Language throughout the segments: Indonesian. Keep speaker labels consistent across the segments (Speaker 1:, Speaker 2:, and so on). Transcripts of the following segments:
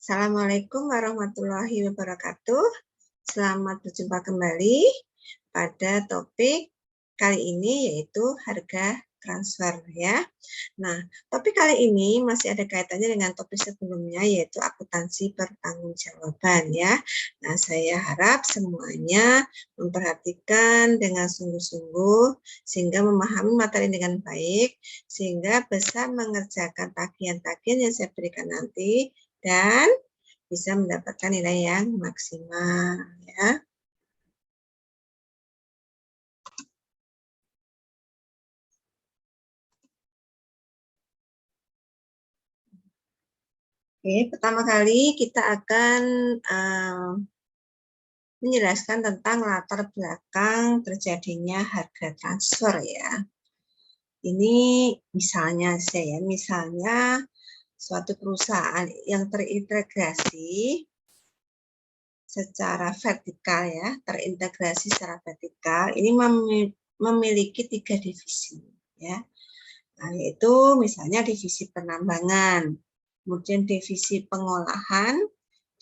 Speaker 1: Assalamualaikum warahmatullahi wabarakatuh. Selamat berjumpa kembali pada topik kali ini yaitu harga transfer ya. Nah, topik kali ini masih ada kaitannya dengan topik sebelumnya yaitu akuntansi pertanggungjawaban ya. Nah, saya harap semuanya memperhatikan dengan sungguh-sungguh sehingga memahami materi dengan baik sehingga bisa mengerjakan tagihan-tagihan yang saya berikan nanti dan bisa mendapatkan nilai yang maksimal ya. Oke, pertama kali kita akan menjelaskan tentang latar belakang terjadinya harga transfer ya. Ini misalnya suatu perusahaan yang terintegrasi secara vertikal ya, terintegrasi secara vertikal, ini memiliki 3 divisi ya. Nah, yaitu misalnya divisi penambangan, kemudian divisi pengolahan,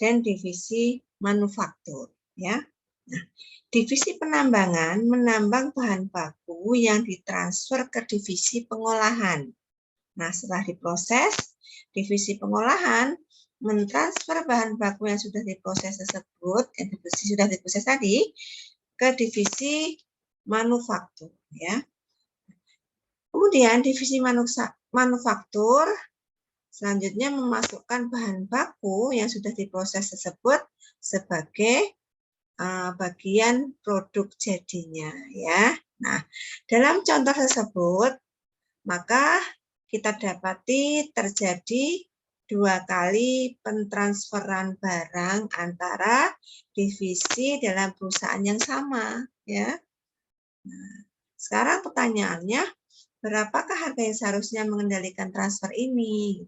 Speaker 1: dan divisi manufaktur ya. Nah, divisi penambangan menambang bahan baku yang ditransfer ke divisi pengolahan. Nah, setelah diproses, divisi pengolahan mentransfer bahan baku yang sudah diproses tersebut, sudah diproses tadi, ke divisi manufaktur ya. Kemudian divisi manufaktur selanjutnya memasukkan bahan baku yang sudah diproses tersebut sebagai bagian produk jadinya ya. Nah, dalam contoh tersebut maka kita dapati terjadi 2 kali pentransferan barang antara divisi dalam perusahaan yang sama ya. Nah, sekarang pertanyaannya, berapakah harga yang seharusnya mengendalikan transfer ini?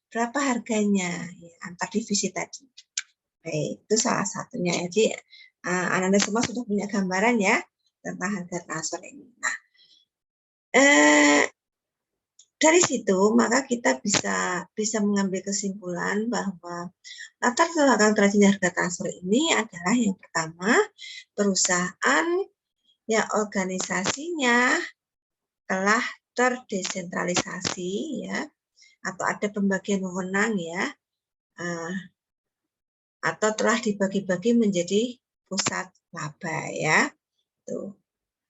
Speaker 1: Berapa harganya ya, antar divisi tadi? Baik, itu salah satunya. Jadi Anda semua sudah punya gambaran ya tentang harga transfer ini. Nah, dari situ maka kita bisa mengambil kesimpulan bahwa latar belakang terjadinya harga transfer ini adalah yang pertama, perusahaan ya organisasinya telah terdesentralisasi ya, atau ada pembagian wewenang ya, atau telah dibagi-bagi menjadi pusat laba ya. Tuh.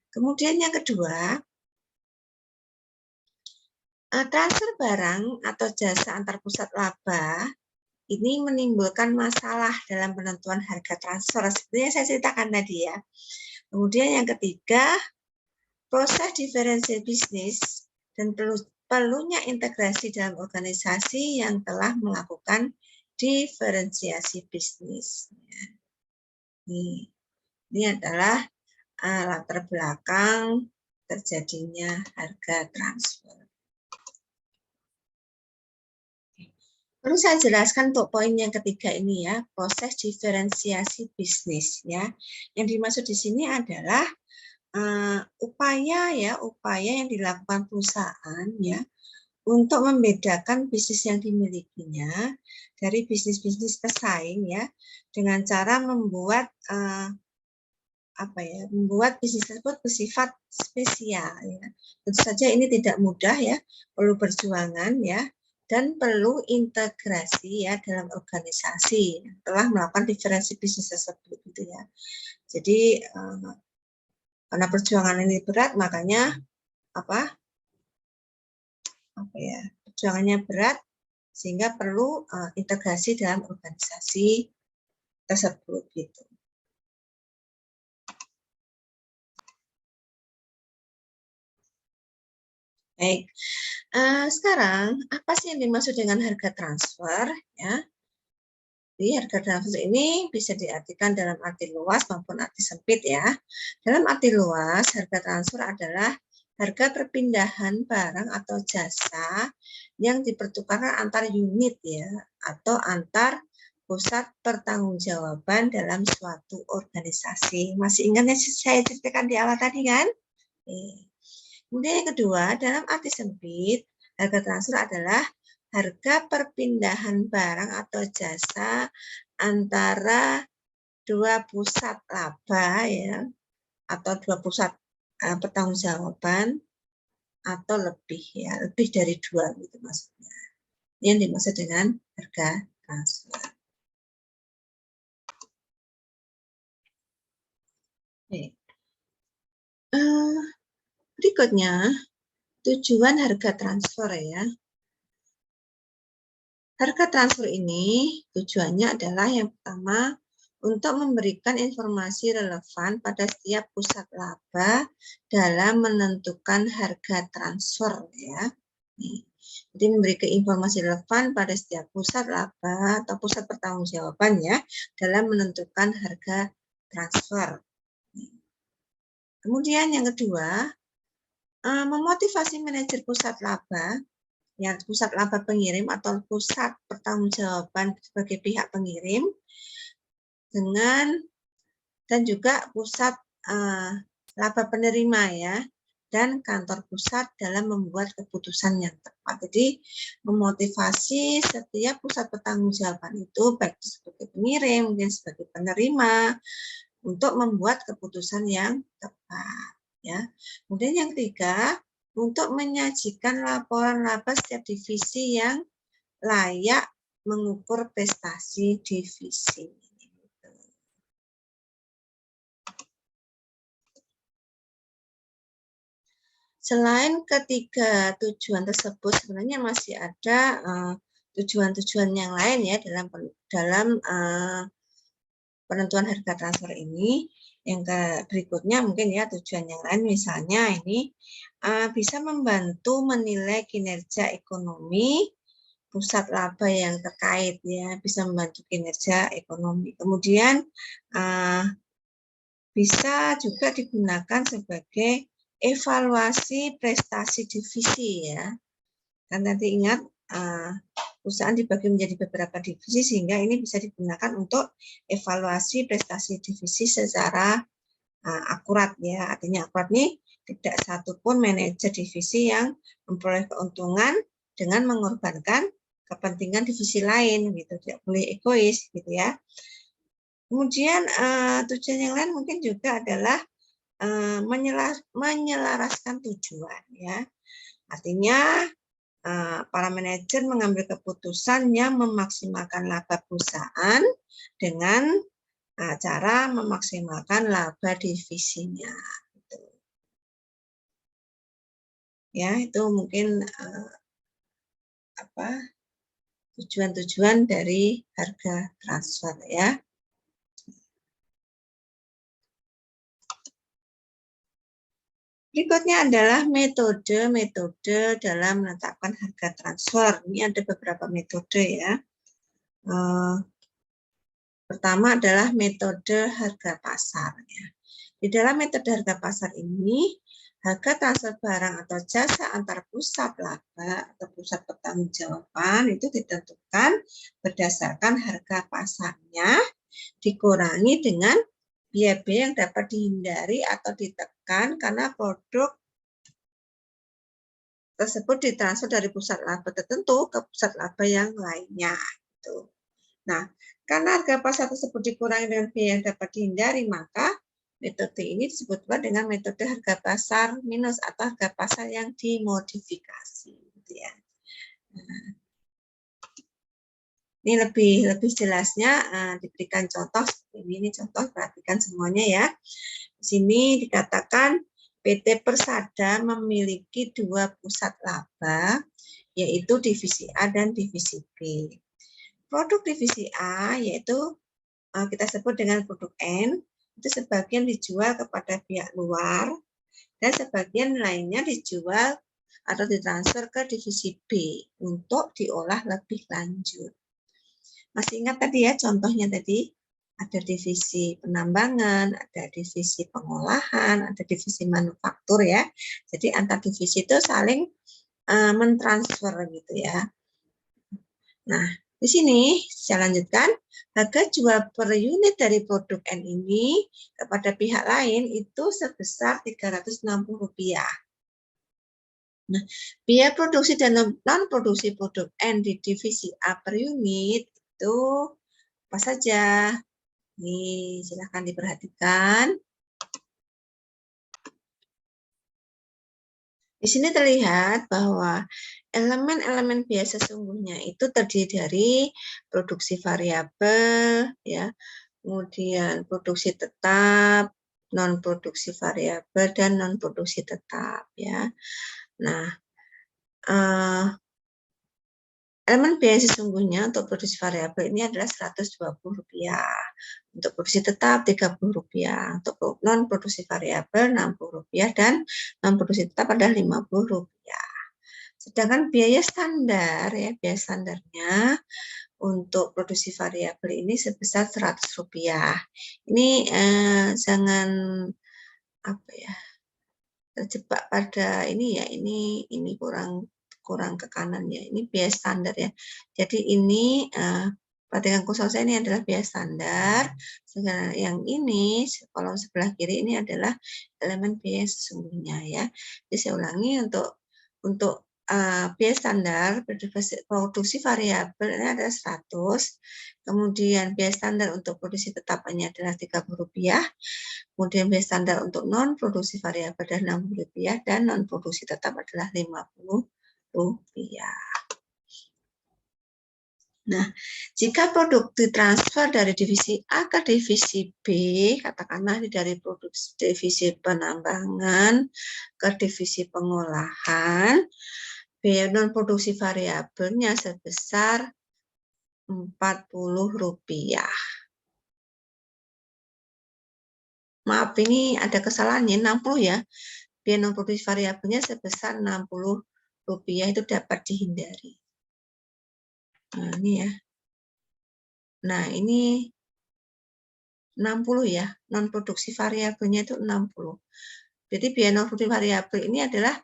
Speaker 1: Kemudian yang kedua, transfer barang atau jasa antar pusat laba ini menimbulkan masalah dalam penentuan harga transfer seperti yang saya ceritakan tadi ya. Kemudian yang ketiga, proses diferensiasi bisnis dan perlunya integrasi dalam organisasi yang telah melakukan diferensiasi bisnis. Ini adalah latar belakang terjadinya harga transfer. Perlu saya jelaskan untuk poin yang ketiga ini ya, proses diferensiasi bisnis ya. Yang dimaksud di sini adalah upaya yang dilakukan perusahaan ya untuk membedakan bisnis yang dimilikinya dari bisnis-bisnis pesaing ya, dengan cara membuat membuat bisnis tersebut bersifat spesial ya. Tentu saja ini tidak mudah ya, perlu perjuangan ya, dan perlu integrasi ya dalam organisasi telah melakukan diferensi bisnis tersebut gitu ya. Jadi karena perjuangan ini berat, makanya perjuangannya berat sehingga perlu integrasi dalam organisasi tersebut gitu. Baik, sekarang apa sih yang dimaksud dengan harga transfer ya? Jadi harga transfer ini bisa diartikan dalam arti luas maupun arti sempit ya. Dalam arti luas, harga transfer adalah harga perpindahan barang atau jasa yang dipertukarkan antar unit ya, atau antar pusat pertanggungjawaban dalam suatu organisasi. Masih ingat yang saya ceritakan di awal tadi kan? Kemudian yang kedua, dalam arti sempit, harga transfer adalah harga perpindahan barang atau jasa antara dua pusat laba ya, atau dua pusat pertanggungjawaban atau lebih ya, lebih dari dua gitu maksudnya. Yang dimaksud dengan harga transfer. Oke. Berikutnya tujuan harga transfer ya. Harga transfer ini tujuannya adalah yang pertama untuk memberikan informasi relevan pada setiap pusat laba dalam menentukan harga transfer ya. Jadi memberikan informasi relevan pada setiap pusat laba atau pusat pertanggungjawaban ya dalam menentukan harga transfer. Kemudian yang kedua, memotivasi manajer pusat laba, ya pusat laba pengirim atau pusat pertanggungjawaban sebagai pihak pengirim dan juga pusat laba penerima ya, dan kantor pusat dalam membuat keputusan yang tepat. Jadi memotivasi setiap pusat pertanggungjawaban itu baik sebagai pengirim mungkin sebagai penerima untuk membuat keputusan yang tepat ya. Kemudian yang ketiga, untuk menyajikan laporan laba setiap divisi yang layak mengukur prestasi divisi. Selain ketiga tujuan tersebut, sebenarnya masih ada tujuan-tujuan yang lain ya dalam penentuan harga transfer ini. Yang berikutnya mungkin ya tujuan yang lain, misalnya ini bisa membantu menilai kinerja ekonomi pusat laba yang terkait ya, bisa membantu kinerja ekonomi. Kemudian bisa juga digunakan sebagai evaluasi prestasi divisi ya. Kan nanti ingat perusahaan dibagi menjadi beberapa divisi sehingga ini bisa digunakan untuk evaluasi prestasi divisi secara akurat ya. Artinya akurat nih tidak satupun manajer divisi yang memperoleh keuntungan dengan mengorbankan kepentingan divisi lain gitu. Tidak boleh egois gitu ya. Kemudian tujuan yang lain mungkin juga adalah menyelaraskan tujuan ya. Artinya para manajer mengambil keputusan yang memaksimalkan laba perusahaan dengan cara memaksimalkan laba divisinya. Gitu. Ya, itu mungkin tujuan-tujuan dari harga transfer ya. Berikutnya adalah metode dalam menetapkan harga transfer. Ini ada beberapa metode ya. Pertama adalah metode harga pasar. Ya. Di dalam metode harga pasar ini, harga transfer barang atau jasa antar pusat laba atau pusat pertanggungjawaban itu ditentukan berdasarkan harga pasarnya dikurangi dengan biaya-biaya yang dapat dihindari atau ditekan karena produk tersebut ditransfer dari pusat laba tertentu ke pusat laba yang lainnya. Gitu. Nah, karena harga pasar tersebut dikurangi dengan biaya yang dapat dihindari, maka metode ini disebut dengan metode harga pasar minus atau harga pasar yang dimodifikasi. Gitu ya. Nah, ini lebih jelasnya diberikan contoh seperti ini contoh, perhatikan semuanya ya. Di sini dikatakan PT Persada memiliki dua pusat laba, yaitu divisi A dan divisi B. Produk divisi A yaitu kita sebut dengan produk N, itu sebagian dijual kepada pihak luar dan sebagian lainnya dijual atau ditransfer ke divisi B untuk diolah lebih lanjut. Masih ingat tadi ya contohnya tadi? Ada divisi penambangan, ada divisi pengolahan, ada divisi manufaktur ya. Jadi antar divisi itu saling mentransfer gitu ya. Nah, di sini saya lanjutkan, harga jual per unit dari produk N ini kepada pihak lain itu sebesar Rp360. Nah, biaya produksi dan non-produksi produk N di divisi A per unit itu apa saja? Nih, silahkan diperhatikan. Di sini terlihat bahwa elemen-elemen biaya sesungguhnya itu terdiri dari produksi variabel, ya, kemudian produksi tetap, non produksi variabel dan non produksi tetap, ya. Nah, elemen biaya sesungguhnya untuk produksi variabel ini adalah Rp120. Untuk produksi tetap Rp30. Untuk non produksi variabel Rp60 dan non produksi tetap adalah Rp50. Sedangkan biaya standar, ya, biaya standarnya untuk produksi variabel ini sebesar Rp100. Ini jangan apa ya, terjebak pada ini ya, ini kurang ke kanan ya. Ini biaya standar ya. Jadi ini perhatikan kursor saya, ini adalah biaya standar. Sedangkan yang ini kolom sebelah kiri ini adalah elemen biaya sesungguhnya ya. Jadi saya ulangi, untuk biaya standar produksi variabel ini adalah 100. Kemudian biaya standar untuk produksi tetapnya adalah Rp30. Kemudian biaya standar untuk non produksi variabel adalah Rp60 dan non produksi tetap adalah Rp50. Nah, jika produk ditransfer dari divisi A ke divisi B, katakanlah dari divisi penambangan ke divisi pengolahan, biaya non produksi variabelnya sebesar Rp40. Maaf, ini ada kesalahannya, 60 ya. Biaya non produksi variabelnya sebesar Rp60 itu dapat dihindari. Nah, ini ya. Nah, ini 60 ya. Non produksi variabelnya itu 60. Jadi biaya non produksi variabel ini adalah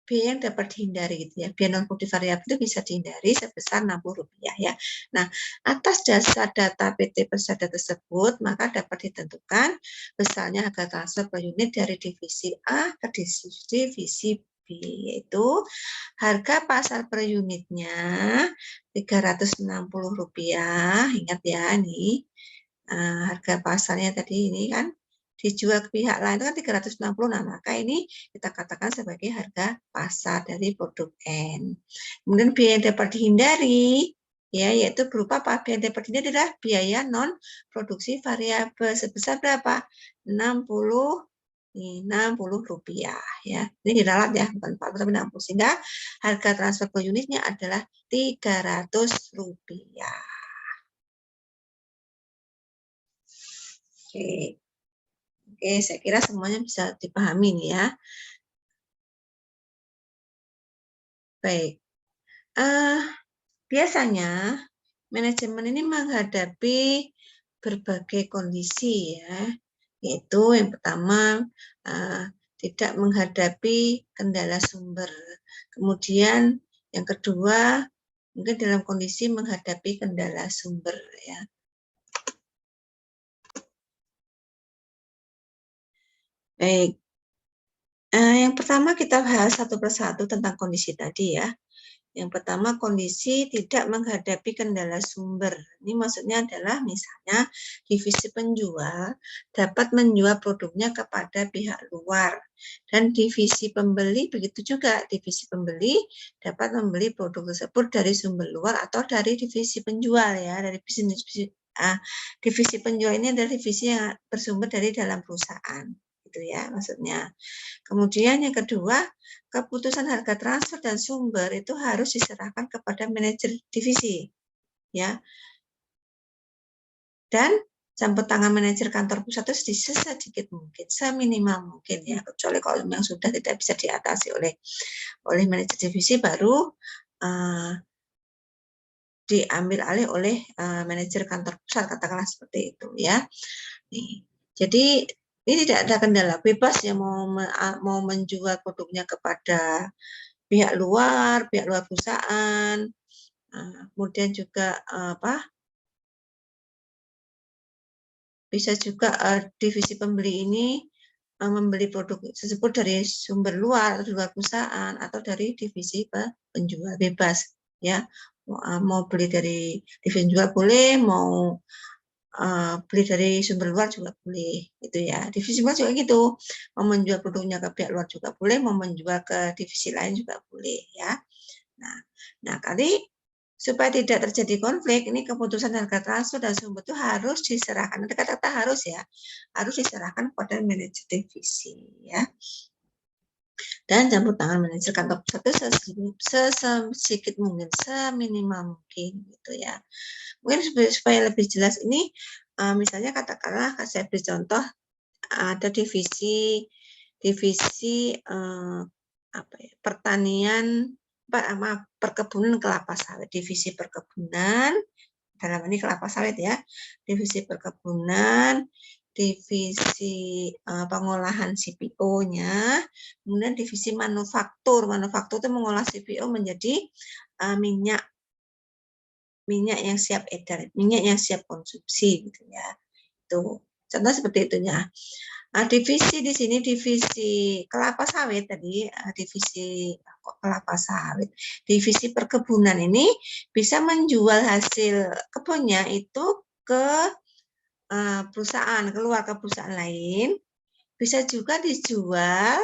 Speaker 1: biaya yang dapat dihindari gitu ya. Biaya non produksi variabel itu bisa dihindari sebesar Rp60 ya. Nah, atas dasar data PT Persada tersebut, maka dapat ditentukan besarnya harga transfer per unit dari divisi A ke divisi B, yaitu harga pasar per unitnya Rp360. Ingat ya, nih harga pasarnya tadi ini kan dijual ke pihak lain itu kan 360. Nah, maka ini kita katakan sebagai harga pasar dari produk N. Kemudian biaya yang dapat dihindari ya, yaitu berupa apa? Biaya yang dapat dihindari adalah biaya non produksi variabel sebesar berapa? 60 Rp60 ya. Ini diralat ya, bukan 40 tapi 60, sehingga harga transfer per unitnya adalah Rp300. Oke. Oke, saya kira semuanya bisa dipahami nih ya. Baik. Biasanya manajemen ini menghadapi berbagai kondisi ya. Yaitu yang pertama tidak menghadapi kendala sumber. Kemudian yang kedua mungkin dalam kondisi menghadapi kendala sumber ya. Baik. Yang pertama kita bahas satu persatu tentang kondisi tadi ya. Yang pertama, kondisi tidak menghadapi kendala sumber. Ini maksudnya adalah misalnya divisi penjual dapat menjual produknya kepada pihak luar. Dan divisi pembeli begitu juga. Divisi pembeli dapat membeli produk tersebut dari sumber luar atau dari divisi penjual ya. Dari divisi penjual ini adalah divisi yang bersumber dari dalam perusahaan. Gitu ya maksudnya. Kemudian yang kedua, keputusan harga transfer dan sumber itu harus diserahkan kepada manajer divisi, ya. Dan campur tangan manajer kantor pusat itu sedikit mungkin, seminimal mungkin ya, kecuali kalau memang sudah tidak bisa diatasi oleh manajer divisi, baru diambil alih oleh manajer kantor pusat, katakanlah seperti itu ya. Nih, jadi ini tidak ada kendala, bebas ya mau menjual produknya kepada pihak luar perusahaan. Kemudian juga bisa juga divisi pembeli ini membeli produk tersebut dari sumber luar atau luar perusahaan atau dari divisi penjual, bebas ya. Mau beli dari divisi penjual boleh, mau beli dari sumber luar juga boleh, gitu ya. Divisi luar juga gitu, mau menjual produknya ke pihak luar juga boleh, mau menjual ke divisi lain juga boleh ya. Nah kali supaya tidak terjadi konflik, ini keputusan harga transfer dan sumber itu harus diserahkan. Nanti kata-kata harus ya, harus diserahkan kepada manajer divisi ya. Dan campur tangan manajer kantor pusat itu sesedikit mungkin, seminimal mungkin gitu ya. Mungkin supaya lebih jelas ini, misalnya katakanlah saya beri contoh, ada divisi apa ya, pertanian, perkebunan kelapa sawit, divisi perkebunan, dalam ini kelapa sawit ya, divisi perkebunan, divisi pengolahan CPO-nya, kemudian divisi manufaktur. Manufaktur itu mengolah CPO menjadi minyak yang siap edar, minyak yang siap konsumsi gitu ya. Itu contoh seperti itu ya. Divisi di sini divisi kelapa sawit tadi, divisi kelapa sawit, divisi perkebunan ini bisa menjual hasil kebunnya itu ke perusahaan, keluar ke perusahaan lain, bisa juga dijual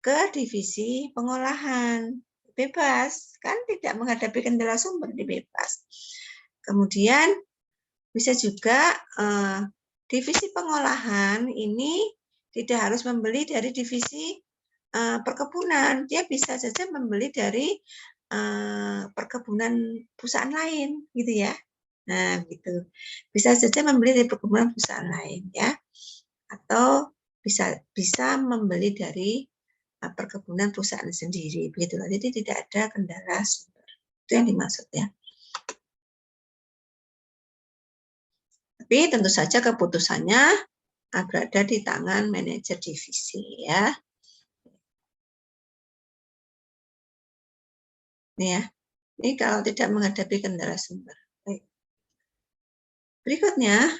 Speaker 1: ke divisi pengolahan, bebas kan, tidak menghadapi kendala sumber, bebas. Kemudian bisa juga divisi pengolahan ini tidak harus membeli dari divisi perkebunan, dia bisa saja membeli dari perkebunan perusahaan lain, gitu ya. Nah, gitu. Bisa saja membeli dari perkebunan perusahaan lain, ya. Atau bisa membeli dari perkebunan perusahaan sendiri, begitulah. Jadi tidak ada kendala sumber. Itu yang dimaksud ya. Tapi tentu saja keputusannya berada di tangan manajer divisi ya. Ini ya. Ini kalau tidak menghadapi kendala sumber. Baik. Berikutnya,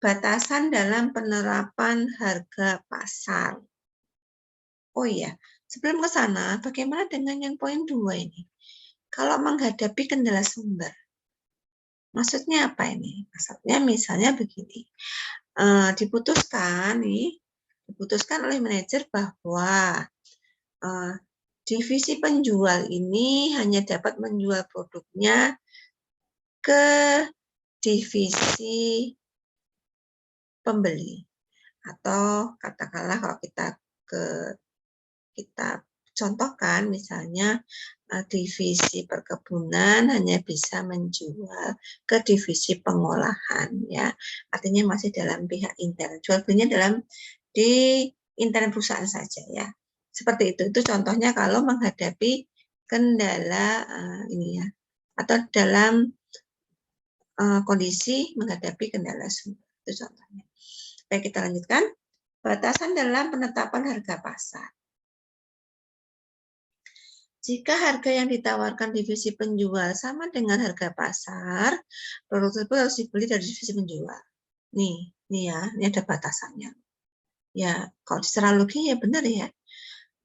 Speaker 1: batasan dalam penerapan harga pasar. Oh iya, sebelum ke sana, bagaimana dengan yang poin 2 ini? Kalau menghadapi kendala sumber, maksudnya apa ini? Maksudnya misalnya begini, diputuskan oleh manajer bahwa divisi penjual ini hanya dapat menjual produknya ke divisi pembeli, atau katakanlah kalau kita contohkan misalnya divisi perkebunan hanya bisa menjual ke divisi pengolahan ya, artinya masih dalam pihak intern, jual belinya di intern perusahaan saja ya, seperti itu contohnya kalau menghadapi kendala ini ya, atau dalam kondisi menghadapi kendala sumber, itu contohnya. Baik, kita lanjutkan. Batasan dalam penetapan harga pasar. Jika harga yang ditawarkan divisi penjual sama dengan harga pasar, produk tersebut harus dibeli dari divisi penjual. Nih ya, ini ada batasannya. Ya, kalau secara logis ya benar ya.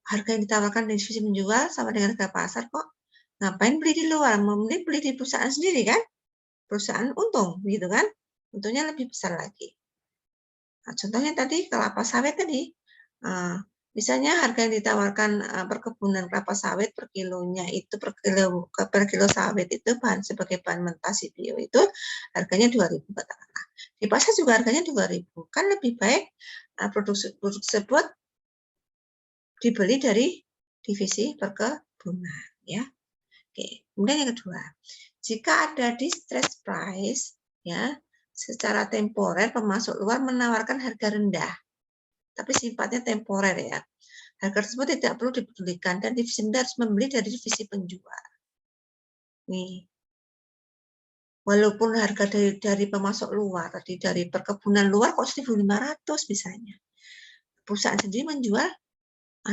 Speaker 1: Harga yang ditawarkan divisi penjual sama dengan harga pasar kok. Ngapain beli di luar? Mending beli di perusahaan sendiri kan? Perusahaan untung, gitu kan? Untungnya lebih besar lagi. Nah, contohnya tadi kelapa sawit tadi. Misalnya harga yang ditawarkan perkebunan kelapa sawit per kilonya itu per kilo sawit itu sebagai bahan mentah CPO itu harganya 2.000 katakanlah. Di pasar juga harganya 2.000. Kan lebih baik produk tersebut dibeli dari divisi perkebunan ya. Oke, kemudian yang kedua, jika ada distress price ya, secara temporer pemasok luar menawarkan harga rendah, tapi sifatnya temporer ya. Harga tersebut tidak perlu dipedulikan dan divisi harus membeli dari divisi penjual. Nih, walaupun harga dari pemasok luar, tadi dari perkebunan luar kok 1.500 misalnya. Perusahaan sendiri menjual,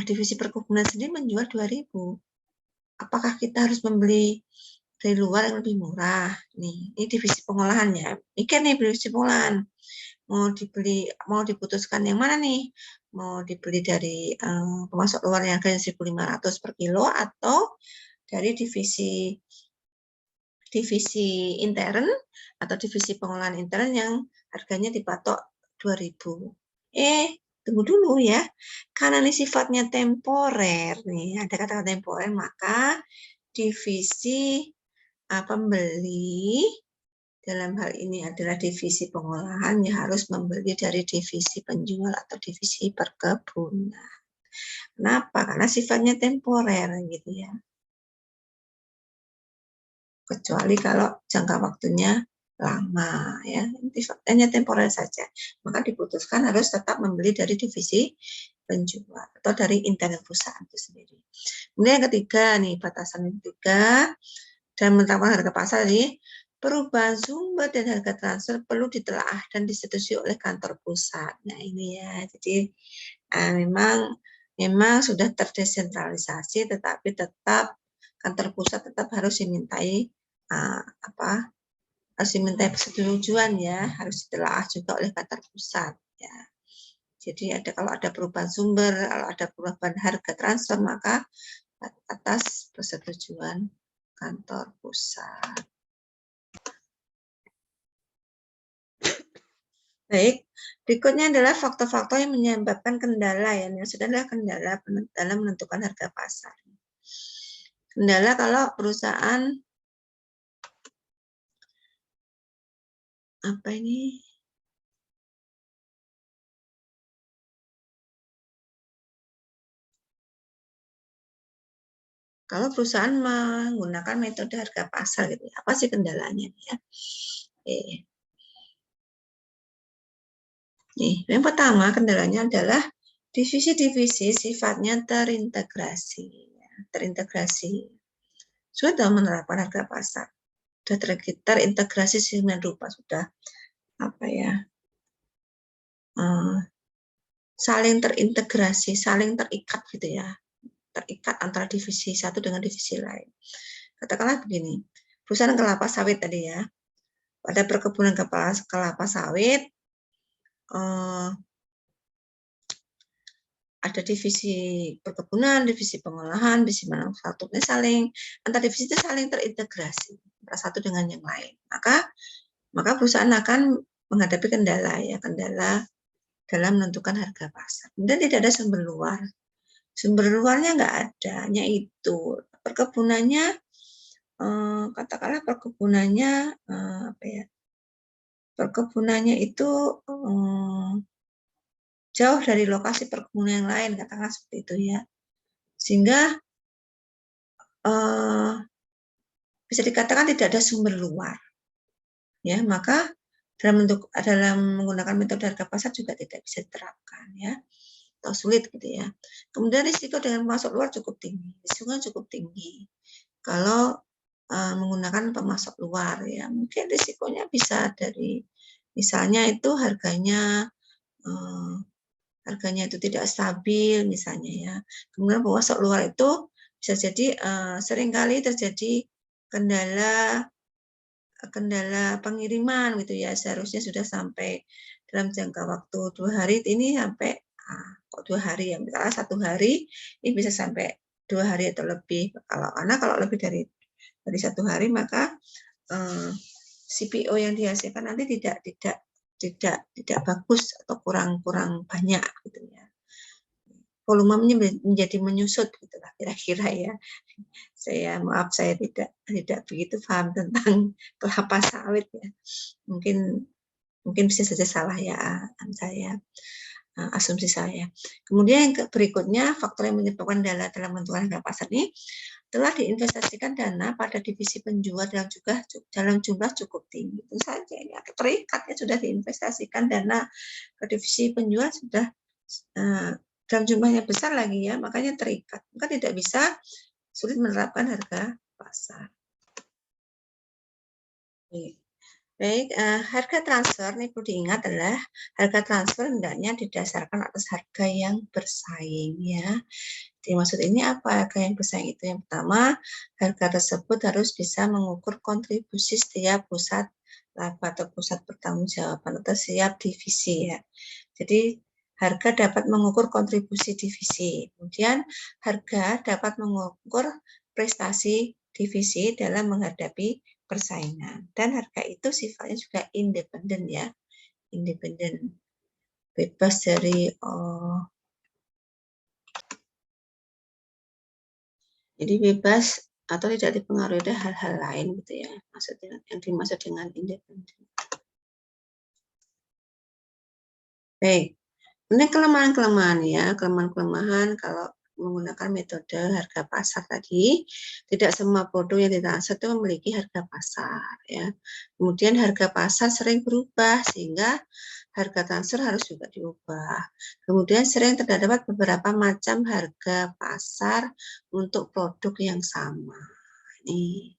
Speaker 1: divisi perkebunan sendiri menjual 2.000. Apakah kita harus membeli dari luar yang lebih murah? Nih, ini divisi pengolahannya. Mikir nih divisi pengolahan. Mau diputuskan yang mana nih? mau dibeli dari pemasok luar yang harganya 1.500 per kilo atau dari divisi intern atau divisi pengolahan intern yang harganya dipatok 2.000. Tunggu dulu ya. Karena ini sifatnya temporer nih, ada kata-kata temporer, maka divisi pembeli dalam hal ini adalah divisi pengolahan yang harus membeli dari divisi penjual atau divisi perkebunan. Kenapa? Karena sifatnya temporer gitu ya. Kecuali kalau jangka waktunya lama ya, hanya temporer saja. Maka diputuskan harus tetap membeli dari divisi penjual atau dari internal perusahaan itu sendiri. Kemudian yang ketiga nih, batasan yang ketiga dan menetapkan harga pasar ini, perubahan sumber dan harga transfer perlu ditelaah dan disetujui oleh kantor pusat. Nah ini ya, jadi memang sudah terdesentralisasi, tetapi tetap kantor pusat tetap harus dimintai harus dimintai persetujuan ya, harus ditelaah juga oleh kantor pusat ya. Jadi kalau ada perubahan sumber, kalau ada perubahan harga transfer, maka atas persetujuan kantor pusat. Baik, berikutnya adalah faktor-faktor yang menyebabkan kendala ya. Yang sudah adalah kendala dalam menentukan harga pasar. Kendala kalau perusahaan kalau perusahaan menggunakan metode harga pasar gitu, apa sih kendalanya ya? Nih, yang pertama kendalanya adalah divisi-divisi sifatnya terintegrasi. Sudah menerapkan harga pasar, sudah terintegrasi sedemikian rupa, sudah saling terintegrasi, saling terikat gitu ya, terikat antara divisi satu dengan divisi lain. Katakanlah begini, perusahaan kelapa sawit tadi ya, pada perkebunan kelapa sawit ada divisi perkebunan, divisi pengolahan, divisi manufakturnya antar divisi itu saling terintegrasi satu dengan yang lain. Maka perusahaan akan menghadapi kendala dalam menentukan harga pasar. Kemudian tidak ada sumber luar. Sumber luarnya nggak ada, hanya itu. Perkebunannya, katakanlah perkebunannya perkebunannya itu jauh dari lokasi perkebunan yang lain, katakanlah seperti itu ya. Sehingga bisa dikatakan tidak ada sumber luar. Ya, maka dalam menggunakan metode harga pasar juga tidak bisa diterapkan ya. Atau sulit gitu ya. Kemudian risiko dengan pemasok luar cukup tinggi. Risikonya cukup tinggi. Kalau menggunakan pemasok luar ya, mungkin risikonya bisa dari misalnya itu harganya itu tidak stabil misalnya ya. Kemudian pemasok luar itu bisa jadi seringkali terjadi kendala pengiriman gitu ya, seharusnya sudah sampai dalam jangka waktu 2 hari, ini sampai kok 2 hari ya, misalnya 1 hari ini bisa sampai 2 hari atau lebih. Kalau lebih dari 1 hari maka CPO yang dihasilkan nanti tidak bagus atau kurang banyak gitu ya. Volumenya menjadi menyusut gitulah kira-kira ya. Maaf saya tidak begitu paham tentang kelapa sawit ya. Mungkin bisa saja salah ya asumsi saya. Kemudian yang berikutnya faktor yang menyebabkan kendala dalam menentukan harga pasar ini telah diinvestasikan dana pada divisi penjual dalam jumlah cukup tinggi. Itu saja ya, terikatnya sudah diinvestasikan dana ke divisi penjual sudah dalam jumlahnya besar lagi ya, makanya terikat. Maka tidak bisa, sulit menerapkan harga pasar. Baik, harga transfer ini perlu diingat adalah harga transfer hendaknya didasarkan atas harga yang bersaing ya. Dimaksud ini apa harga yang bersaing itu? Yang pertama, harga tersebut harus bisa mengukur kontribusi setiap pusat laba atau pusat pertanggungjawaban atau setiap divisi ya. Jadi harga dapat mengukur kontribusi divisi. Kemudian harga dapat mengukur prestasi divisi dalam menghadapi persaingan. Dan harga itu sifatnya juga independen ya, independen, bebas dari jadi bebas atau tidak dipengaruhi oleh hal-hal lain gitu ya, maksudnya yang dimaksud dengan independen. Baik, ini kelemahan-kelemahan ya, kelemahan-kelemahan kalau menggunakan metode harga pasar tadi, tidak semua produk yang ditransfer itu memiliki harga pasar ya. Kemudian harga pasar sering berubah sehingga harga transfer harus juga diubah. Kemudian sering terdapat beberapa macam harga pasar untuk produk yang sama. Ini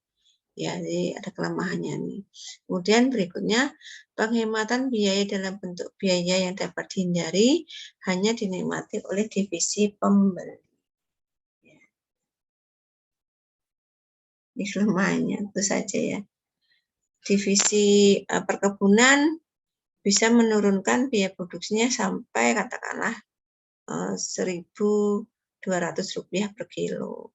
Speaker 1: ya, jadi ada kelemahannya nih. Kemudian berikutnya, penghematan biaya dalam bentuk biaya yang dapat dihindari hanya dinikmati oleh divisi pembeli. Ya. Ini kelemahannya, itu saja ya. Divisi perkebunan bisa menurunkan biaya produksinya sampai katakanlah Rp1.200 per kilo.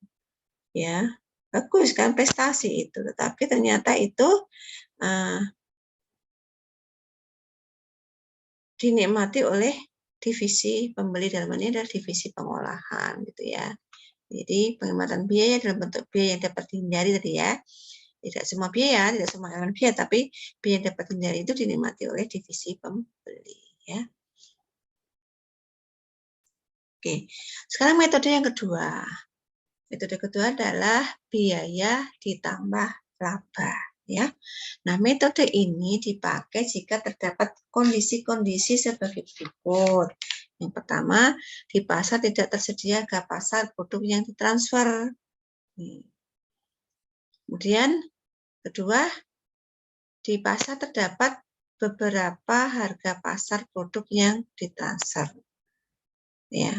Speaker 1: Ya, bagus kan prestasi itu, tetapi ternyata itu dinikmati oleh divisi pembeli, dalam ini adalah divisi pengolahan gitu ya. Jadi penghematan biaya dalam bentuk biaya yang dapat dihindari tadi ya. Tidak semua biaya, tidak semua elemen biaya, tapi biaya yang dapat dihindari itu dinikmati oleh divisi pembeli ya. Oke, sekarang metode yang kedua. Metode kedua adalah biaya ditambah laba ya. Nah, metode ini dipakai jika terdapat kondisi-kondisi sebagai berikut. Yang pertama, di pasar tidak tersedia harga pasar produk yang ditransfer. Kemudian, kedua, di pasar terdapat beberapa harga pasar produk yang ditransfer. Ya,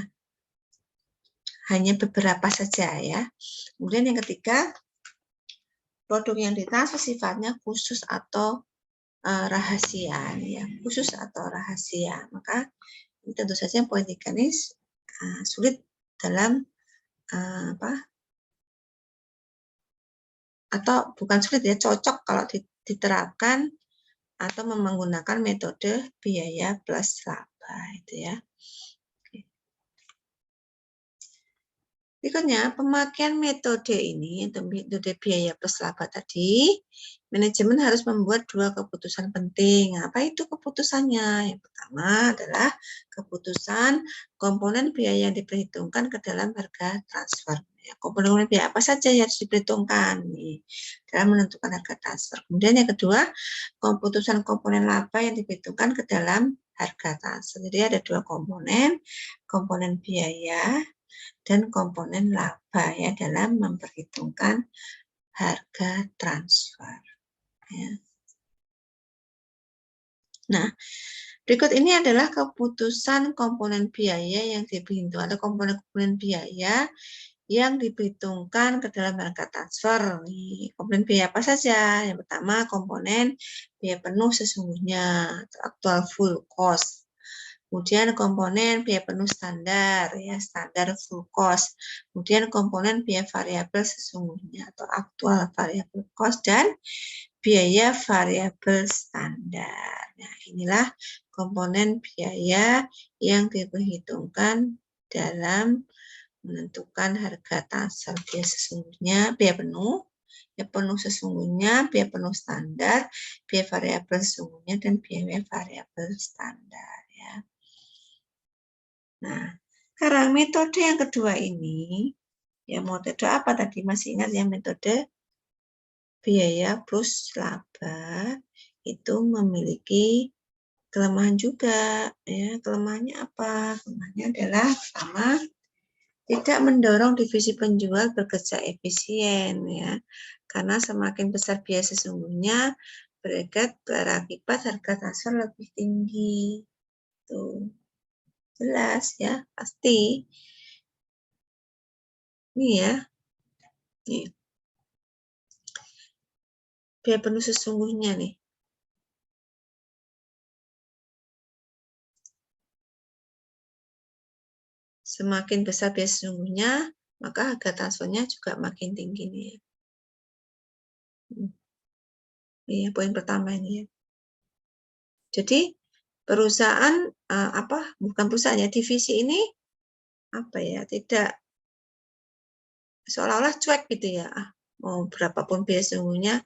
Speaker 1: hanya beberapa saja ya. Kemudian yang ketiga, produk yang ditransfer sifatnya khusus atau rahasia ya, khusus atau rahasia. Maka tentu saja poin 3 ini sulit dalam atau bukan sulit ya, cocok kalau diterapkan atau menggunakan metode biaya plus laba itu ya. Berikutnya, pemakaian metode ini, metode biaya plus laba tadi, manajemen harus membuat dua keputusan penting. Apa itu keputusannya? Yang pertama adalah keputusan komponen biaya yang diperhitungkan ke dalam harga transfer. Komponen biaya apa saja yang harus diperhitungkan dalam menentukan harga transfer. Kemudian yang kedua, keputusan komponen laba yang diperhitungkan ke dalam harga transfer. Jadi ada dua komponen biaya dan komponen laba ya dalam memperhitungkan harga transfer. Ya. Nah, berikut ini adalah keputusan komponen biaya yang diperhitungkan atau komponen biaya yang diperhitungkan ke dalam harga transfer. Nih, komponen biaya apa saja? Yang pertama, komponen biaya penuh sesungguhnya atau actual full cost. Kemudian komponen biaya penuh standar, ya standar full cost. Kemudian komponen biaya variabel sesungguhnya atau aktual variabel cost dan biaya variabel standar. Nah, inilah komponen biaya yang diperhitungkan dalam menentukan harga transfer. Biaya sesungguhnya, biaya penuh sesungguhnya, biaya penuh standar, biaya variabel sesungguhnya, dan biaya variabel standar. Ya. Nah, sekarang metode yang kedua ini, ya metode apa tadi? Masih ingat ya metode biaya plus laba itu memiliki kelemahan juga. Ya, kelemahannya apa? Kelemahannya adalah pertama, tidak mendorong divisi penjual bekerja efisien ya. Karena semakin besar biaya sesungguhnya berakibat harga transfer lebih tinggi. Tuh. Jelas ya, pasti. Ini ya. Nih. Biaya penuh sesungguhnya nih. semakin besar biaya sesungguhnya, maka harga transfernya juga makin tinggi nih ya. Iya, poin pertama ini ya. Jadi perusahaan bukan perusahaan ya, divisi ini tidak seolah-olah cuek gitu ya. Mau berapapun biaya sesungguhnya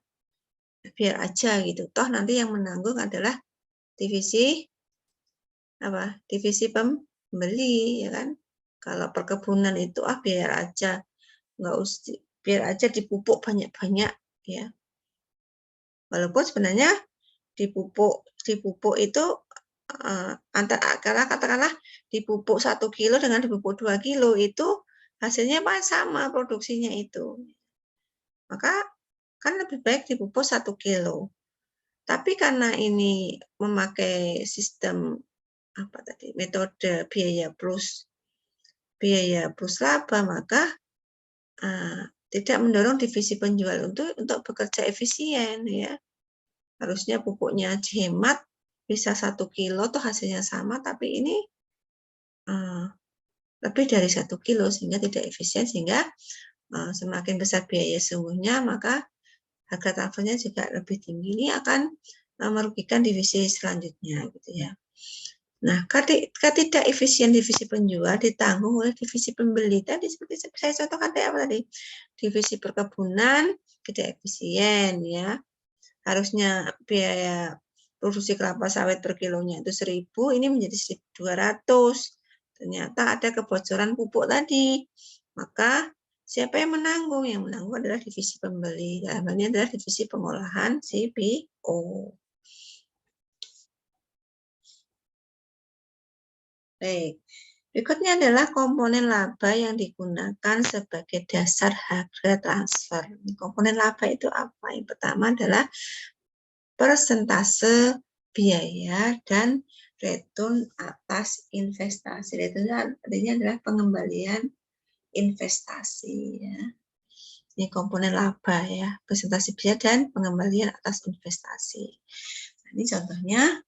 Speaker 1: biar aja gitu. Toh nanti yang menanggung adalah divisi divisi pembeli ya kan. Kalau perkebunan itu biar aja, nggak usah, biar aja dipupuk banyak-banyak ya. Walaupun sebenarnya dipupuk itu katakanlah dipupuk 1 kilo dengan dipupuk 2 kilo itu hasilnya sama produksinya itu. Maka kan lebih baik dipupuk 1 kilo. Tapi karena ini memakai sistem metode biaya plus laba, maka tidak mendorong divisi penjual untuk bekerja efisien ya. Harusnya pupuknya dihemat, bisa 1 kilo tuh hasilnya sama, tapi ini lebih dari 1 kilo sehingga tidak efisien, sehingga semakin besar biaya sungguhnya maka harga transfernya juga lebih tinggi. Ini akan merugikan divisi selanjutnya gitu ya. Nah, ketidak efisien divisi penjual ditanggung oleh divisi pembeli. Tadi seperti saya contohkan tadi, divisi perkebunan tidak efisien ya. Harusnya biaya produksi kelapa sawit per kilonya itu 1.000, ini menjadi 1.200. Ternyata ada kebocoran pupuk tadi. Maka siapa yang menanggung? Yang menanggung adalah divisi pembeli. Dalam hal ini adalah divisi pengolahan CPO. Baik. Berikutnya adalah komponen laba yang digunakan sebagai dasar harga transfer. Komponen laba itu apa? Yang pertama adalah persentase biaya dan return atas investasi. Return artinya adalah pengembalian investasi ya. Ini komponen laba ya, persentase biaya dan pengembalian atas investasi. Nah, ini contohnya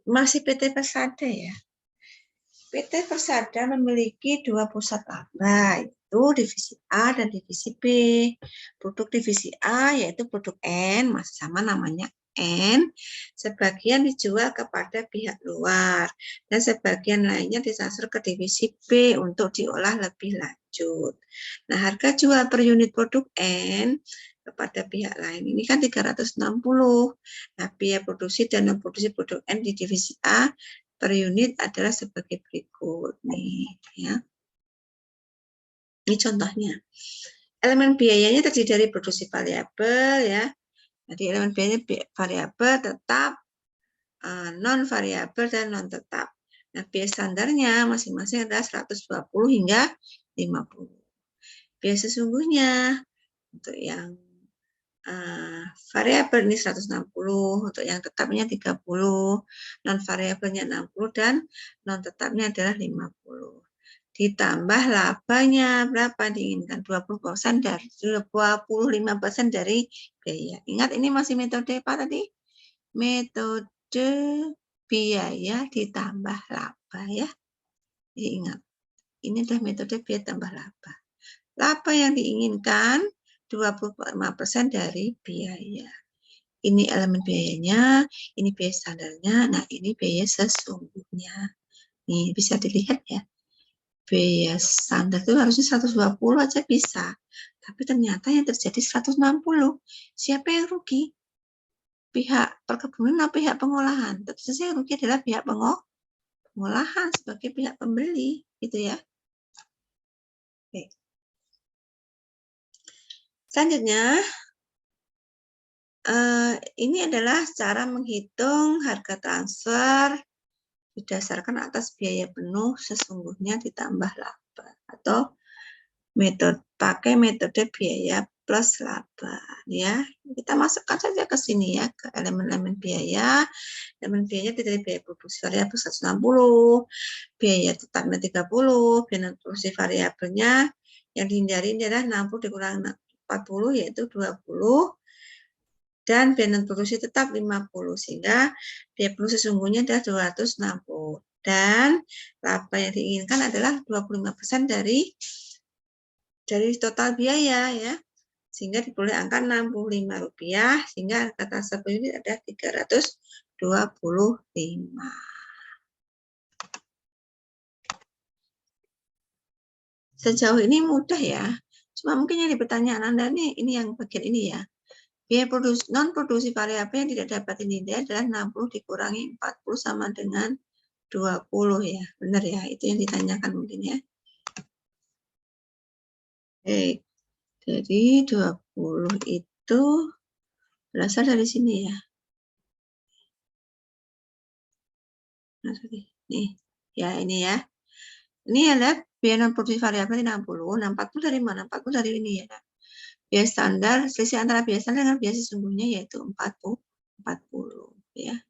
Speaker 1: masih PT Persada ya. PT Persada memiliki 2 pusat laba, yaitu divisi A dan divisi B. Produk divisi A yaitu produk N, masih sama namanya N, sebagian dijual kepada pihak luar dan sebagian lainnya ditransfer ke divisi B untuk diolah lebih lanjut. Nah, harga jual per unit produk N kepada pihak lain ini kan 360. Nah, biaya produksi dan non produksi produk N di divisi A per unit adalah sebagai berikut nih ya. Ini contohnya. Elemen biayanya terdiri dari produksi variabel ya. Jadi elemen biayanya variabel, tetap, non variabel dan non tetap. Nah, biaya standarnya masing-masing adalah 120 hingga 50. Biaya sesungguhnya untuk yang variabel ini 160, untuk yang tetapnya 30, non variabelnya 60 dan non tetapnya adalah 50. Ditambah labanya berapa diinginkan? 20% dari 25% dari biaya. Ingat ini masih metode apa tadi? Metode biaya ditambah laba ya. Jadi ingat, ini adalah metode biaya tambah laba. Laba yang diinginkan 25% dari biaya. Ini elemen biayanya, ini biaya standarnya, nah ini biaya sesungguhnya. Nih bisa dilihat ya. Biaya standar itu harusnya 120 aja bisa. Tapi ternyata yang terjadi 160. Siapa yang rugi? Pihak perkebunan atau pihak pengolahan? Tentu saja yang rugi adalah pihak pengolahan sebagai pihak pembeli, gitu ya. Oke. Selanjutnya, ini adalah cara menghitung harga transfer didasarkan atas biaya penuh sesungguhnya ditambah laba, atau pakai metode biaya plus laba ya. Kita masukkan saja ke sini ya, ke elemen-elemen biaya. Elemen biayanya dari biaya produksi variabel 160, biaya tetapnya 30, biaya produksi variabelnya yang dihindari adalah 60 dikurangi 40 yaitu 20, dan biaya non produksi tetap 50, sehingga biaya penuh sesungguhnya adalah 260. Dan laba yang diinginkan adalah 25% dari total biaya ya. Sehingga diperoleh angka Rp65, sehingga harga transfer per unit ada 325. Sejauh ini mudah ya. Cuma mungkin yang di pertanyaan Anda nih, ini yang bagian ini ya. Biaya non-produksi variabel yang tidak dapat dihindari adalah 60 dikurangi 40 sama dengan 20 ya. Benar ya, itu yang ditanyakan mungkin ya. Oke, jadi 20 itu berasal dari sini ya. Nih, ya ini ya. Ini ya lihat biaya non-produksi variabel 60. Nah, 40 dari mana? 40 dari ini ya. Biaya standar, selisih antara biaya standar dengan biaya sesungguhnya yaitu 40 ya.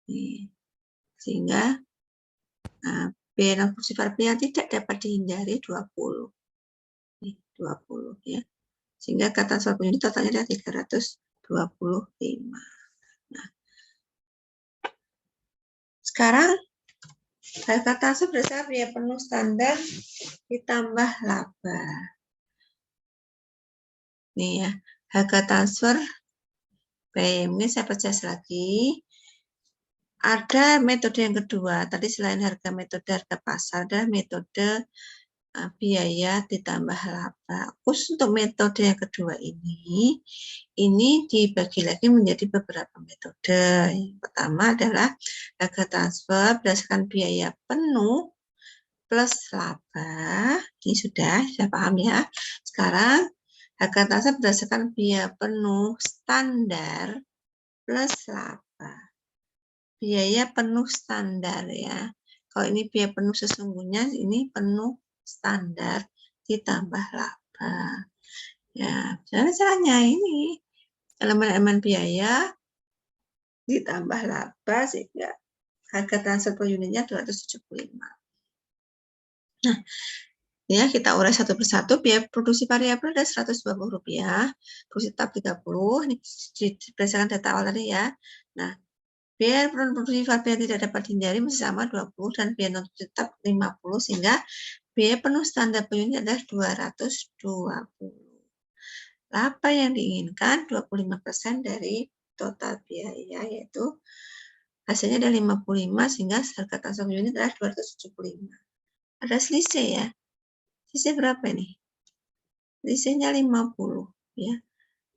Speaker 1: Nih. Sehingga biaya non-produksi variabel yang tidak dapat dihindari 20. Nih, 20 ya. Sehingga kata transfer unit totalnya adalah 325. Nah, sekarang harga transfer berdasarkan biaya penuh standar ditambah laba. Nih ya, harga transfer mungkin saya perjelas lagi. Ada metode yang kedua, tadi selain metode harga pasar, ada metode biaya ditambah laba. Khusus untuk metode yang kedua ini dibagi lagi menjadi beberapa metode. Yang pertama adalah harga transfer berdasarkan biaya penuh plus laba. Ini sudah paham ya. Sekarang harga transfer berdasarkan biaya penuh standar plus laba. Biaya penuh standar ya. Kalau ini biaya penuh sesungguhnya, ini penuh standar ditambah laba. Ya, caranya ini elemen-elemen biaya ditambah laba sehingga harga transfer per unitnya 275. Nah, ya kita urai satu persatu. Biaya produksi variabel ada Rp120, produksi tetap 30. Ini berdasarkan data awal tadi ya. Nah, biaya produksi variabel yang tidak dapat dihindari masih sama 20 dan biaya non tetap 50 sehingga biaya penuh standar per unit adalah 220. Laba yang diinginkan 25% dari total biaya yaitu hasilnya ada 55 sehingga harga transfer per unit adalah 275. Ada selisih ya. Selisih berapa ini? Selisihnya 50 ya.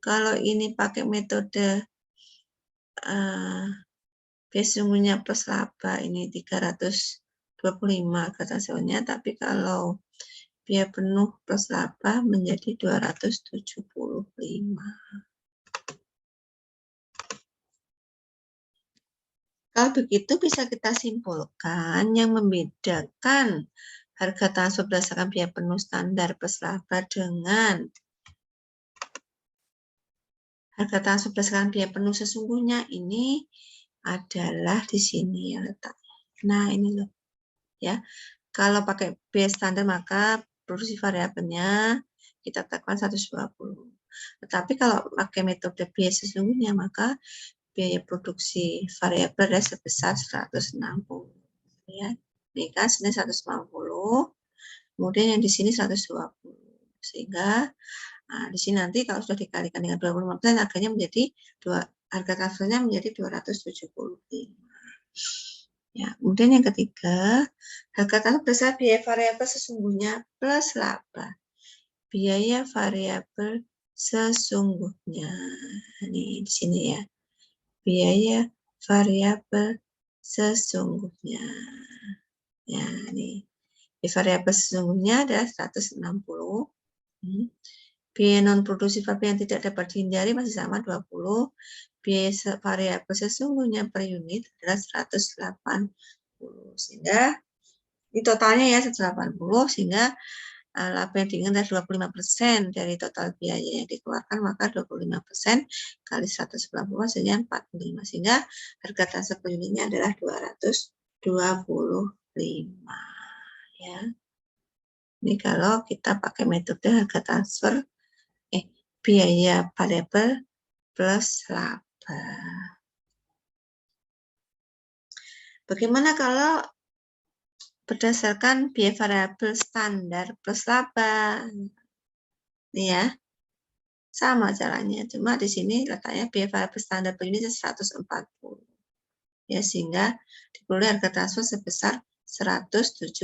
Speaker 1: Kalau ini pakai metode sesungguhnya plus laba ini 325 kata hasilnya, tapi kalau biaya penuh plus laba menjadi 275. Kalau begitu bisa kita simpulkan yang membedakan harga transfer berdasarkan biaya penuh standar plus laba dengan harga transfer berdasarkan biaya penuh sesungguhnya ini adalah di sini ya letaknya. Nah, ini loh. Ya. Kalau pakai biaya standar maka produksi variabelnya kita tetapkan 120. Tetapi kalau pakai metode biaya sesungguhnya maka biaya produksi variabel adalah sebesar 160. Ya. Ini kan sini 150. Kemudian yang di sini 120. Sehingga di sini nanti kalau sudah dikalikan dengan 25% harganya menjadi harga transfernya menjadi 275. Ya, kemudian yang ketiga, harga transfer berdasarkan biaya variabel sesungguhnya plus laba. Biaya variabel sesungguhnya. Ini di sini ya. Biaya variabel sesungguhnya. Ya, ini. Biaya variabel sesungguhnya adalah 160. Biaya non produksi variabel yang tidak dapat dihindari masih sama 20. Biaya variabel sesungguhnya per unit adalah 180. Sehingga ini totalnya ya 180 sehingga laba yang diinginkan adalah 25% dari total biaya yang dikeluarkan, maka 25% kali 180 hasilnya 45 sehingga harga transfer per unitnya adalah 225 ya. Ini kalau kita pakai metode harga transfer biaya variabel plus laba. Bagaimana kalau berdasarkan biaya variabel standar plus laba. Nih ya. Sama caranya, cuma di sini letaknya biaya variabel standar per unit 140. Ya, sehingga diperoleh harga transfer sebesar 175.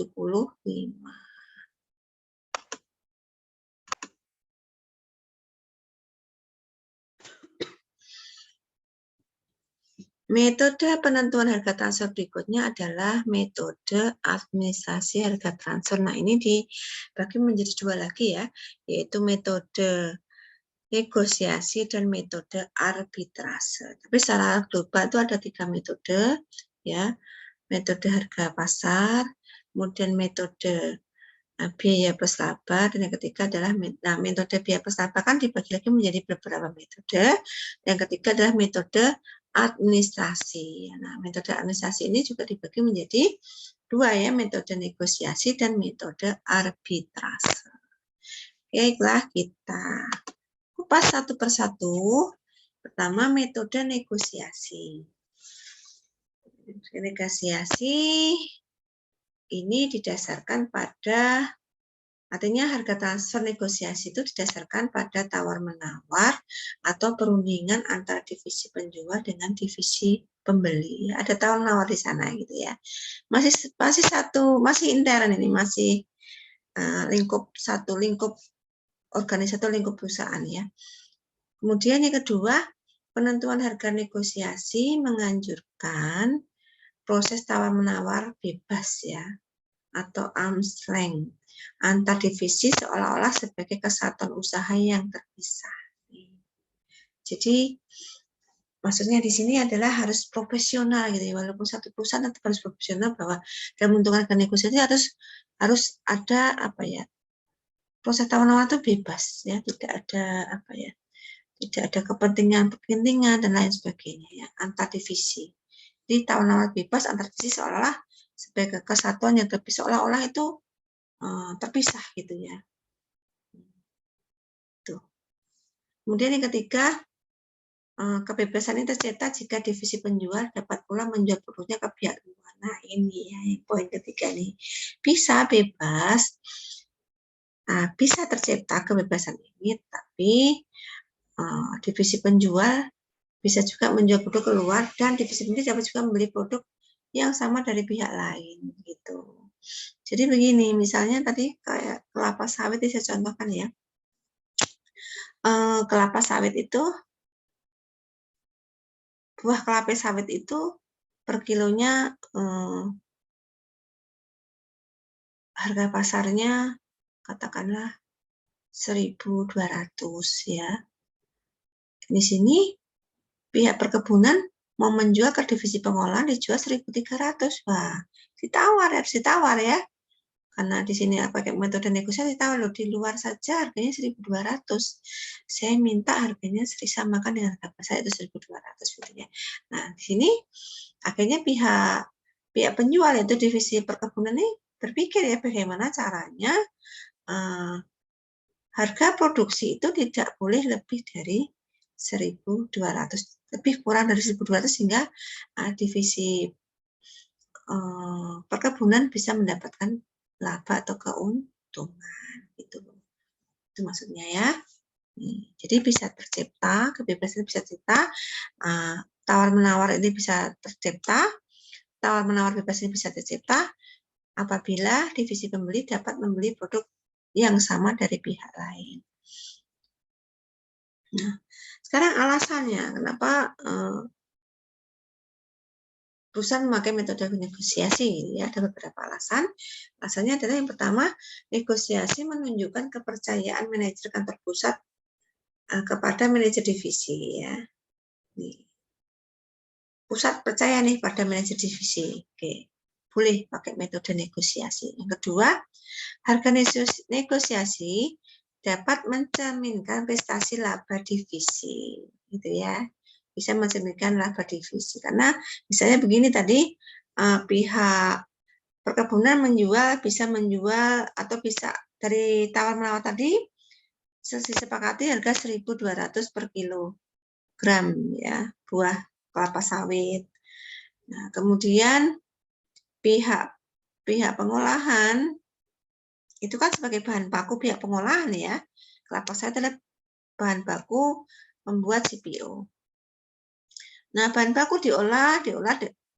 Speaker 1: Metode penentuan harga transfer berikutnya adalah metode administrasi harga transfer. Nah, ini dibagi menjadi dua lagi ya, yaitu metode negosiasi dan metode arbitrase. Tapi secara global itu ada 3 metode, ya, metode harga pasar, kemudian metode biaya plus laba, dan yang ketiga adalah metode biaya plus laba kan dibagi lagi menjadi beberapa metode. Yang ketiga adalah metode administrasi. Nah, metode administrasi ini juga dibagi menjadi dua ya, metode negosiasi dan metode arbitrase. Baiklah, kita kupas satu persatu. Pertama, metode negosiasi. Negosiasi ini didasarkan pada, artinya harga transfer negosiasi itu didasarkan pada tawar-menawar atau perundingan antara divisi penjual dengan divisi pembeli. Ada tawar-menawar di sana gitu ya. Masih intern ini, masih lingkup organisasi, lingkup perusahaan ya. Kemudian yang kedua, penentuan harga negosiasi menganjurkan proses tawar-menawar bebas ya, atau arm's length antar divisi seolah-olah sebagai kesatuan usaha yang terpisah. Jadi maksudnya di sini adalah harus profesional gitu ya, walaupun satu perusahaan tetap harus profesional, bahwa dalam menentukan harga negosiasi harus ada apa ya, proses tawar-menawar itu bebas ya, tidak ada apa ya, tidak ada kepentingan dan lain sebagainya ya, antar divisi. Jadi tawar-menawar bebas antar divisi seolah-olah sebagai kesatuan yang terpisah, seolah-olah itu terpisah gitu ya. Tuh. Kemudian yang ketiga, kebebasan ini tercipta jika divisi penjual dapat pula menjual produknya ke pihak luar. Nah, ini ya, poin ketiga nih. Bisa bebas, bisa tercipta kebebasan ini, tapi divisi penjual bisa juga menjual produk keluar, dan divisi pembeli dapat juga membeli produk yang sama dari pihak lain gitu. Jadi begini, misalnya tadi kayak kelapa sawit ini saya contohkan ya. Kelapa sawit itu, buah kelapa sawit itu per kilonya harga pasarnya katakanlah 1.200 ya. Di sini pihak perkebunan mau menjual ke divisi pengolahan dijual 1.300. Wah, harus ditawar ya. Karena di sini pakai metode negosiasi, ditawar loh, di luar saja harganya 1.200. Saya minta harganya disamakan dengan harga pasar, itu 1.200 gitu ya. Nah, di sini akhirnya pihak penjual, yaitu divisi perkebunan ini berpikir ya, bagaimana caranya harga produksi itu tidak boleh lebih dari 1.200, lebih kurang dari 1.200, sehingga divisi perkebunan bisa mendapatkan laba atau keuntungan gitu. Itu maksudnya ya. Jadi bisa tercipta, kebebasan bisa tercipta, tawar-menawar ini bisa tercipta, tawar-menawar bebas ini bisa tercipta apabila divisi pembeli dapat membeli produk yang sama dari pihak lain. Nah, sekarang alasannya kenapa perusahaan memakai metode negosiasi ya, ada beberapa alasan. Alasannya adalah yang pertama, negosiasi menunjukkan kepercayaan manajer kantor pusat kepada manajer divisi ya. Nih. Pusat percaya nih pada manajer divisi. Oke. Boleh pakai metode negosiasi. Yang kedua, harga negosiasi dapat mencerminkan prestasi laba divisi, gitu ya. Bisa mencerminkan laba divisi, karena misalnya begini tadi, pihak perkebunan bisa menjual atau bisa dari tawar-menawar tadi disepakati harga 1.200 per kilogram ya, buah kelapa sawit. Nah, kemudian pihak pihak pengolahan itu kan sebagai bahan baku pihak pengolahan ya. Kelapa sawit adalah bahan baku membuat CPO. Nah, bahan baku diolah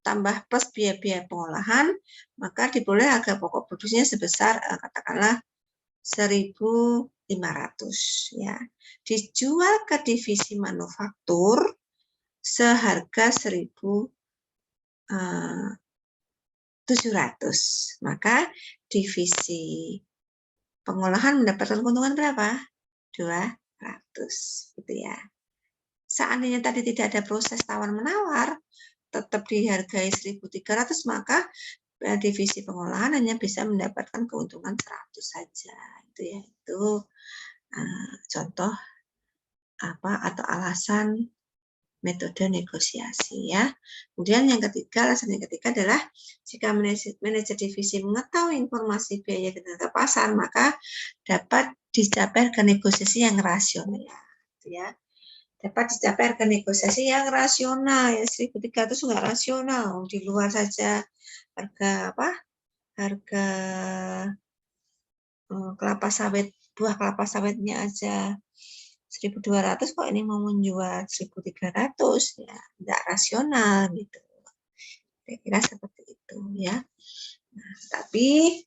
Speaker 1: tambah plus biaya-biaya pengolahan, maka diperoleh harga pokok produksinya sebesar katakanlah 1.500 ya. Dijual ke divisi manufaktur seharga 1.700. Maka divisi pengolahan mendapatkan keuntungan berapa? 200 gitu ya. Seandainya tadi tidak ada proses tawar-menawar, tetap dihargai 1.300, maka divisi pengolahan hanya bisa mendapatkan keuntungan 100 saja. Itu ya, itu contoh atau alasan metode negosiasi ya. Kemudian yang ketiga, alasan yang ketiga adalah jika manajer divisi mengetahui informasi biaya dan harga pasar, maka dapat dicapai harga negosiasi yang rasional ya. Dapat dicapai harga negosiasi yang rasional ya. 1.300 nggak rasional, di luar saja harga harga kelapa sawit, buah kelapa sawitnya aja 1.200, kok ini mau menjual 1.300 ya, tidak rasional gitu. Kira-kira seperti itu ya. Nah, tapi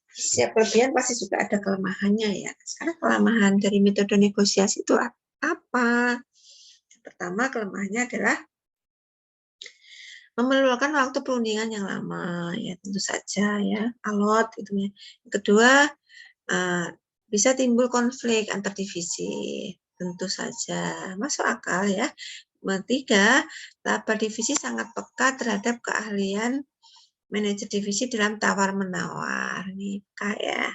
Speaker 1: setiap kelebihan pasti juga ada kelemahannya ya. Sekarang kelemahan dari metode negosiasi itu apa? Yang pertama, kelemahannya adalah memerlukan waktu perundingan yang lama ya, tentu saja ya, alot gitu ya. Yang kedua, bisa timbul konflik antar divisi, tentu saja masuk akal ya. Ketiga, laba divisi sangat peka terhadap keahlian manajer divisi dalam tawar-menawar. Ini ya.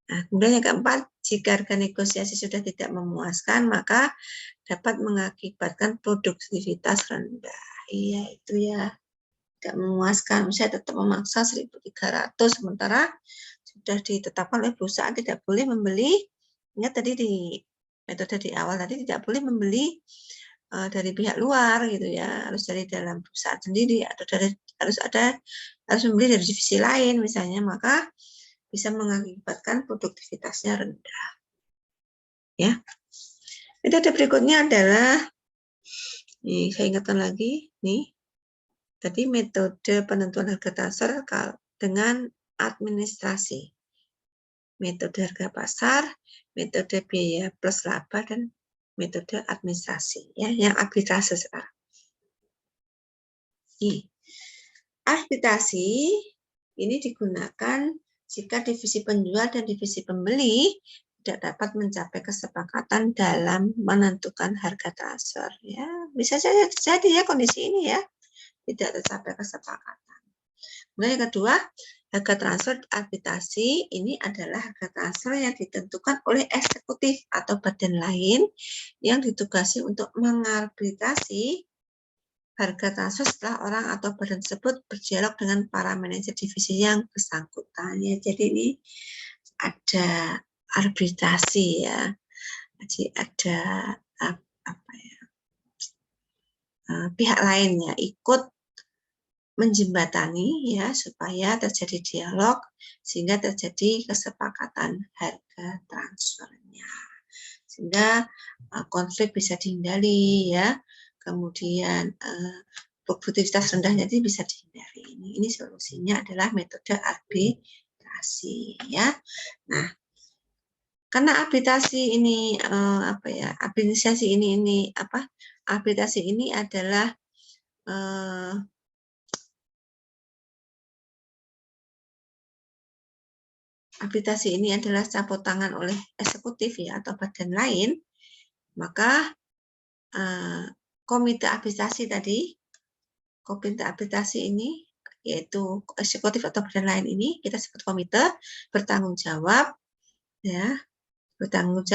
Speaker 1: Nah, kemudian yang keempat, jika harga negosiasi sudah tidak memuaskan, maka dapat mengakibatkan produktivitas rendah. Iya, itu ya. Tidak memuaskan, saya tetap memaksa 1.300, sementara sudah ditetapkan oleh perusahaan tidak boleh membeli. Ingat tadi di metode di awal tadi tidak boleh membeli dari pihak luar gitu ya, harus dari dalam perusahaan sendiri atau harus membeli dari divisi lain misalnya, maka bisa mengakibatkan produktivitasnya rendah. Ya. Metode berikutnya adalah saya ingatkan lagi nih. Tadi metode penentuan harga transfer dengan administrasi. Metode harga pasar, metode biaya plus laba, dan metode administrasi. Ya, yang arbitrase sekarang. Arbitrasi ini digunakan jika divisi penjual dan divisi pembeli tidak dapat mencapai kesepakatan dalam menentukan harga transfer. Ya, bisa saja terjadi ya kondisi ini ya. Tidak tercapai kesepakatan. Kemudian yang kedua, harga transfer arbitrasi ini adalah harga transfer yang ditentukan oleh eksekutif atau badan lain yang ditugasi untuk mengarbitrasi harga transfer setelah orang atau badan tersebut berdialog dengan para manajer divisi yang bersangkutan. Ya, jadi ini ada arbitrasi ya. Jadi ada pihak lainnya ikut menjembatani ya supaya terjadi dialog sehingga terjadi kesepakatan harga transfernya, sehingga konflik bisa dihindari ya, kemudian produktivitas rendahnya itu bisa dihindari. Ini solusinya adalah metode arbitrasi ya. Nah, karena arbitrasi ini arbitrasi ini adalah arbitrasi ini adalah campur tangan oleh eksekutif ya atau badan lain, maka komite arbitrasi ini yaitu eksekutif atau badan lain ini kita sebut komite, bertanggung jawab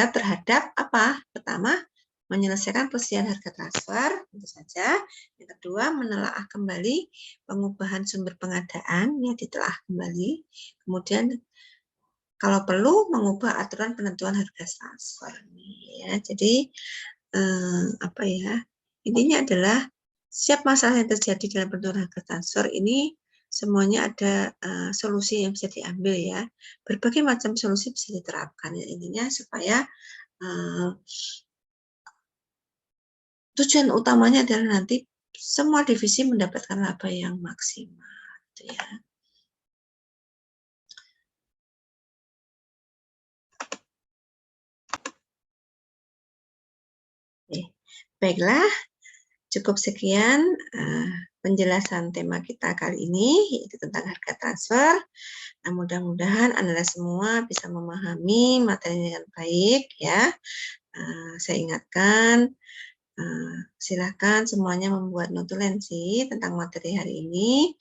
Speaker 1: terhadap apa? Pertama, menyelesaikan persediaan harga transfer, tentu saja. Yang kedua, menelaah kembali pengubahan sumber pengadaan yang ditelaah kembali. Kemudian kalau perlu mengubah aturan penentuan harga transfer. Ya, jadi intinya adalah setiap masalah yang terjadi dalam penentuan harga transfer ini semuanya ada solusi yang bisa diambil ya. Berbagai macam solusi bisa diterapkan. Intinya supaya tujuan utamanya adalah nanti semua divisi mendapatkan laba yang maksimal, gitu ya. Oke. Baiklah, cukup sekian penjelasan tema kita kali ini, yaitu tentang harga transfer. Nah, mudah-mudahan Anda semua bisa memahami materi dengan baik ya. Saya ingatkan, silakan semuanya membuat notulensi tentang materi hari ini,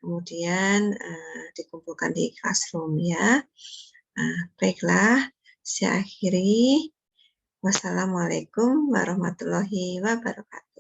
Speaker 1: kemudian dikumpulkan di classroom ya. Baiklah, saya akhiri. Wassalamualaikum warahmatullahi wabarakatuh.